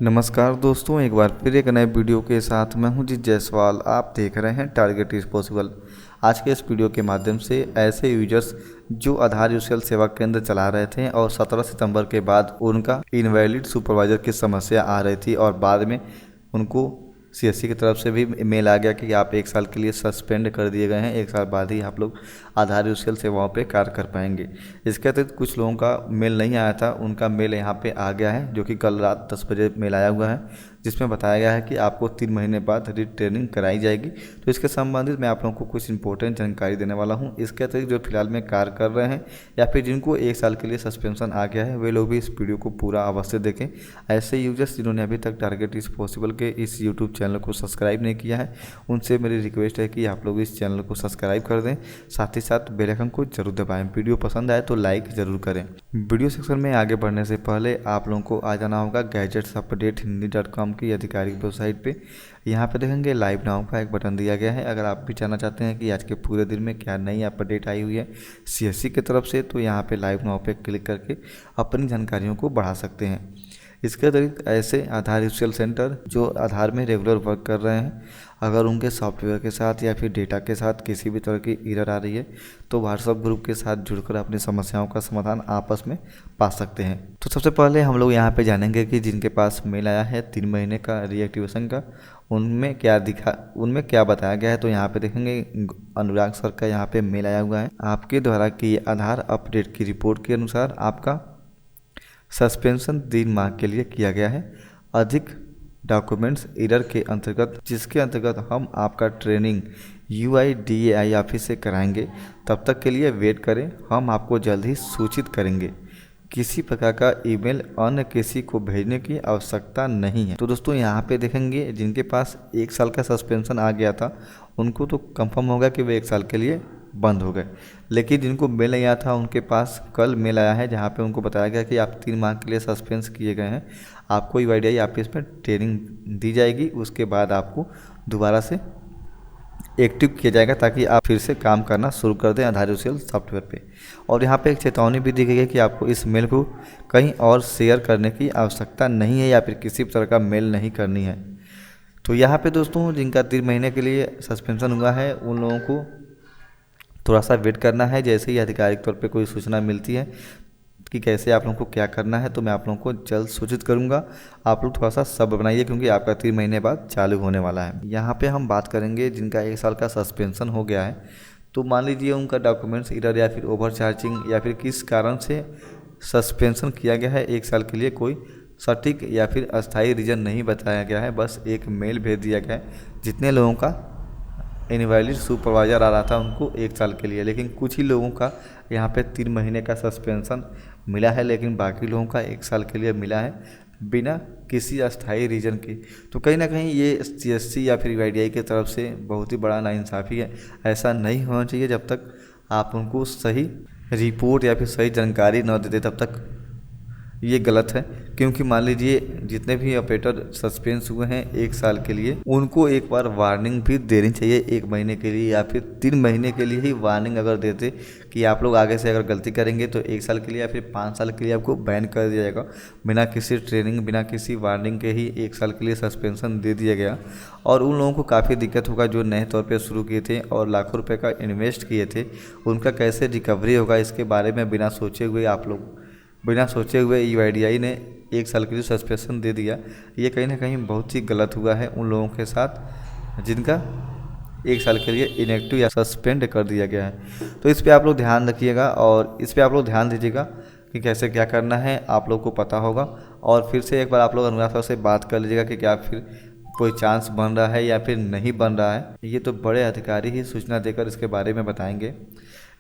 नमस्कार दोस्तों, एक बार फिर एक नए वीडियो के साथ मैं हूं जीत जायसवाल। आप देख रहे हैं टारगेट इज पॉसिबल। आज के इस वीडियो के माध्यम से ऐसे यूजर्स जो आधार यूसीएल सेवा केंद्र चला रहे थे और 17 सितंबर के बाद उनका इनवैलिड सुपरवाइजर की समस्या आ रही थी और बाद में उनको सीएससी की तरफ से भी मेल आ गया कि आप 1 साल के लिए सस्पेंड कर दिए गए हैं, 1 साल बाद ही आप लोग आधार यूसीएल सेवाओं पे कार्य कर पाएंगे। इसके अतिरिक्त कुछ लोगों का मेल नहीं आया था, उनका मेल यहाँ पे आ गया है, जो कि कल रात 10 बजे मेल आया हुआ है, जिसमें बताया गया है कि आपको 3 महीने बाद रीट्रेनिंग कराई जाएगी। तो इसके संबंधित मैं आप लोगों को कुछ इंपॉर्टेंट जानकारी देने वाला हूँ। इसके अतिरिक्त जो फिलहाल में कार्य कर रहे हैं या फिर जिनको 1 साल के लिए सस्पेंशन आ गया है, वे लोग भी इस वीडियो को पूरा अवश्य देखें। ऐसे यूजर्स जिन्होंने अभी तक टारगेट इज पॉसिबल के इस यूट्यूब चैनल को सब्सक्राइब नहीं किया है, उनसे मेरी रिक्वेस्ट है कि आप लोग इस चैनल को सब्सक्राइब कर दें, साथ ही साथ बेल आइकन को जरूर दबाएं। वीडियो पसंद आए तो लाइक ज़रूर करें। वीडियो सेक्शन में आगे बढ़ने से पहले आप लोगों को आ जाना होगा gadgetsupdate.hindi.com की आधिकारिक वेबसाइट पे। यहाँ पे देखेंगे लाइव नाउ का एक बटन दिया गया है। अगर आप भी जानना चाहते हैं कि आज के पूरे दिन में क्या नई अपडेट आई हुई है सीएससी की तरफ से, तो यहाँ पे लाइव नाउ पे क्लिक करके अपनी जानकारियों को बढ़ा सकते हैं। इसके अतिरिक्त ऐसे आधार यूसीएल सेंटर जो आधार में रेगुलर वर्क कर रहे हैं, अगर उनके सॉफ्टवेयर के साथ या फिर डेटा के साथ किसी भी तरह की एरर आ रही है तो व्हाट्सएप ग्रुप के साथ जुड़कर अपनी समस्याओं का समाधान आपस में पा सकते हैं। तो सबसे पहले हम लोग यहाँ पे जानेंगे कि जिनके पास मेल आया है 3 महीने का रीएक्टिवेशन का, उनमें क्या बताया गया है। तो यहाँ पे देखेंगे अनुराग सर का यहाँ पे मेल आया हुआ है। आपके द्वारा की आधार अपडेट की रिपोर्ट के अनुसार आपका सस्पेंशन 3 माह के लिए किया गया है। अधिक डॉक्यूमेंट्स एरर के अंतर्गत, जिसके अंतर्गत हम आपका ट्रेनिंग UIDAI ऑफिस से कराएंगे, तब तक के लिए वेट करें, हम आपको जल्द ही सूचित करेंगे। किसी प्रकार का ईमेल अन्य किसी को भेजने की आवश्यकता नहीं है। तो दोस्तों यहाँ पे देखेंगे जिनके पास 1 साल का सस्पेंशन आ गया था उनको तो कंफर्म होगा कि वे 1 साल के लिए बंद हो गए, लेकिन जिनको मेल आया था उनके पास कल मेल आया है जहाँ पे उनको बताया गया कि आप 3 माह के लिए सस्पेंस किए गए हैं, आपको UIDAI ऑफिस में ट्रेनिंग दी जाएगी, उसके बाद आपको दोबारा से एक्टिव किया जाएगा ताकि आप फिर से काम करना शुरू कर दें आधार यूसीएल सॉफ्टवेयर पे। और यहाँ पे एक चेतावनी भी दी गई है कि आपको इस मेल को कहीं और शेयर करने की आवश्यकता नहीं है या फिर किसी तरह का मेल नहीं करनी है। तो यहाँ पे दोस्तों जिनका 3 महीने के लिए सस्पेंशन हुआ है उन लोगों को थोड़ा सा वेट करना है। जैसे ही आधिकारिक तौर पे कोई सूचना मिलती है कि कैसे आप लोगों को क्या करना है तो मैं आप लोगों को जल्द सूचित करूंगा। आप लोग थोड़ा सा सब्र बनाइए क्योंकि आपका 3 महीने बाद चालू होने वाला है। यहाँ पे हम बात करेंगे जिनका 1 साल का सस्पेंशन हो गया है। तो मान लीजिए उनका डॉक्यूमेंट्स एरर या फिर ओवर चार्जिंग या फिर किस कारण से सस्पेंशन किया गया है 1 साल के लिए, कोई सटीक या फिर अस्थायी रीज़न नहीं बताया गया है, बस एक मेल भेज दिया गया है। जितने लोगों का इनवैलिड सुपरवाइजर आ रहा था उनको 1 साल के लिए, लेकिन कुछ ही लोगों का यहाँ पे 3 महीने का सस्पेंशन मिला है, लेकिन बाकी लोगों का 1 साल के लिए मिला है बिना किसी अस्थायी रीजन के। तो कहीं ना कहीं ये सीएससी या फिर UIDAI की तरफ से बहुत ही बड़ा नाइंसाफ़ी है। ऐसा नहीं होना चाहिए। जब तक आप उनको सही रिपोर्ट या फिर सही जानकारी न देते तब तक ये गलत है, क्योंकि मान लीजिए जितने भी ऑपरेटर सस्पेंस हुए हैं 1 साल के लिए उनको एक बार वार्निंग भी देनी चाहिए 1 महीने के लिए या फिर 3 महीने के लिए ही वार्निंग अगर देते कि आप लोग आगे से अगर गलती करेंगे तो 1 साल के लिए या फिर 5 साल के लिए आपको बैन कर दिया जाएगा। बिना किसी ट्रेनिंग बिना किसी वार्निंग के ही 1 साल के लिए सस्पेंशन दे दिया गया और उन लोगों को काफ़ी दिक्कत होगा जो नए तौर पर शुरू किए थे और लाखों रुपये का इन्वेस्ट किए थे, उनका कैसे रिकवरी होगा इसके बारे में बिना सोचे हुए UIDAI ने 1 साल के लिए सस्पेंशन दे दिया। ये कहीं ना कहीं बहुत ही गलत हुआ है उन लोगों के साथ जिनका 1 साल के लिए इनएक्टिव या सस्पेंड कर दिया गया है। तो इस पे आप लोग ध्यान रखिएगा और इस पे आप लोग ध्यान दीजिएगा कि कैसे क्या करना है, आप लोग को पता होगा। और फिर से एक बार आप लोग अनुराग सर से बात कर लीजिएगा कि क्या फिर कोई चांस बन रहा है या फिर नहीं बन रहा है। ये तो बड़े अधिकारी ही सूचना देकर इसके बारे में बताएंगे।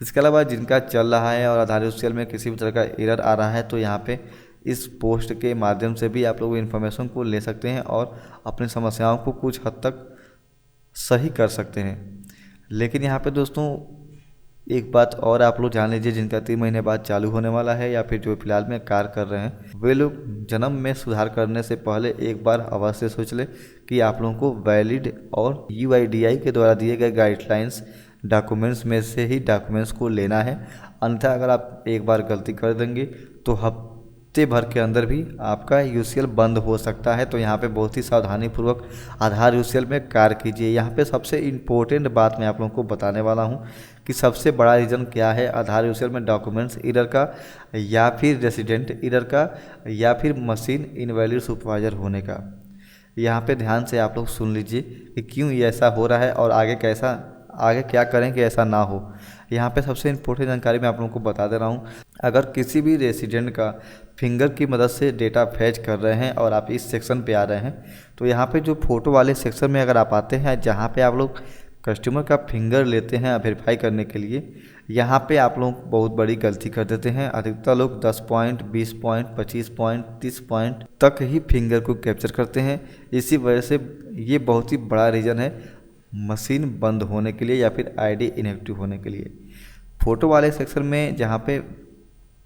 इसके अलावा जिनका चल रहा है और आधार यूसीएल में किसी भी तरह का एरर आ रहा है तो यहाँ पे इस पोस्ट के माध्यम से भी आप लोग इन्फॉर्मेशन को ले सकते हैं और अपनी समस्याओं को कुछ हद तक सही कर सकते हैं। लेकिन यहाँ पे दोस्तों एक बात और आप लोग जान लीजिए, जिनका 3 महीने बाद चालू होने वाला है या फिर जो फिलहाल में कार्य कर रहे हैं वे लोग जन्म में सुधार करने से पहले एक बार अवश्य सोच ले कि आप लोगों को वैलिड और UIDAI के द्वारा दिए गए गाइडलाइंस डॉक्यूमेंट्स में से ही डॉक्यूमेंट्स को लेना है। अन्यथा अगर आप एक बार गलती कर देंगे तो हफ्ते हफ्ते भर के अंदर भी आपका यूसीएल बंद हो सकता है। तो यहाँ पे बहुत ही सावधानीपूर्वक आधार यूसीएल में कार्य कीजिए। यहाँ पे सबसे इम्पोर्टेंट बात मैं आप लोगों को बताने वाला हूँ कि सबसे बड़ा रीज़न क्या है आधार यूसीएल में डॉक्यूमेंट्स एरर का, या फिर रेसिडेंट एरर का, या फिर मशीन इनवैलिड सुपरवाइजर होने का। यहाँ पे ध्यान से आप लोग सुन लीजिए कि क्यों ये ऐसा हो रहा है और आगे क्या करें कि ऐसा ना हो। यहाँ पे सबसे इम्पोर्टेंट जानकारी मैं आप लोगों को बता दे रहा हूँ। अगर किसी भी रेसिडेंट का फिंगर की मदद से डेटा फैच कर रहे हैं और आप इस सेक्शन पे आ रहे हैं, तो यहाँ पे जो फ़ोटो वाले सेक्शन में अगर आप आते हैं, जहाँ पे आप लोग कस्टमर का फिंगर लेते हैं वेरीफाई करने के लिए, यहाँ पे आप लोग बहुत बड़ी गलती कर देते हैं। अधिकतर लोग 10 पॉइंट, 20 पॉइंट, 25 पॉइंट, 30 पॉइंट तक ही फिंगर को कैप्चर करते हैं। इसी वजह से ये बहुत ही बड़ा रीज़न है मशीन बंद होने के लिए या फिर आईडी इनएक्टिव होने के लिए। फ़ोटो वाले सेक्शन में जहाँ पे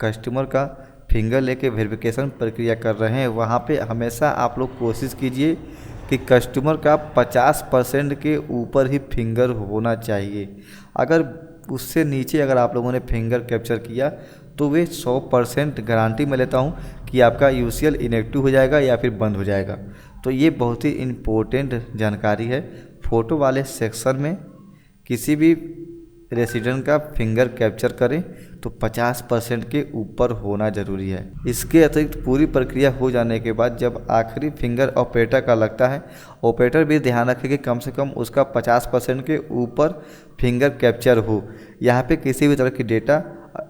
कस्टमर का फिंगर लेके वेरिफिकेशन प्रक्रिया कर रहे हैं, वहाँ पे हमेशा आप लोग कोशिश कीजिए कि कस्टमर का 50% के ऊपर ही फिंगर होना चाहिए। अगर उससे नीचे अगर आप लोगों ने फिंगर कैप्चर किया तो वे 100% गारंटी मैं लेता हूँ कि आपका यूसीएल इनएक्टिव हो जाएगा या फिर बंद हो जाएगा। तो ये बहुत ही इम्पोर्टेंट जानकारी है। फ़ोटो वाले सेक्शन में किसी भी रेसिडेंट का फिंगर कैप्चर करें तो 50% के ऊपर होना ज़रूरी है। इसके अतिरिक्त पूरी प्रक्रिया हो जाने के बाद जब आखिरी फिंगर ऑपरेटर का लगता है, ऑपरेटर भी ध्यान रखे कि कम से कम उसका 50% के ऊपर फिंगर कैप्चर हो। यहाँ पे किसी भी तरह की डेटा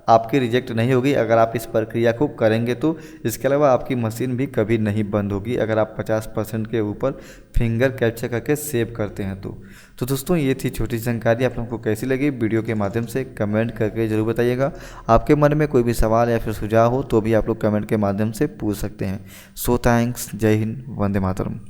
आपकी रिजेक्ट नहीं होगी अगर आप इस प्रक्रिया को करेंगे तो। इसके अलावा आपकी मशीन भी कभी नहीं बंद होगी अगर आप 50% के ऊपर फिंगर कैप्चर करके सेव करते हैं तो दोस्तों ये थी छोटी जानकारी। आप लोगों को कैसी लगी वीडियो के माध्यम से कमेंट करके ज़रूर बताइएगा। आपके मन में कोई भी सवाल या फिर सुझाव हो तो भी आप लोग कमेंट के माध्यम से पूछ सकते हैं। So thanks. जय हिंद, वंदे मातरम।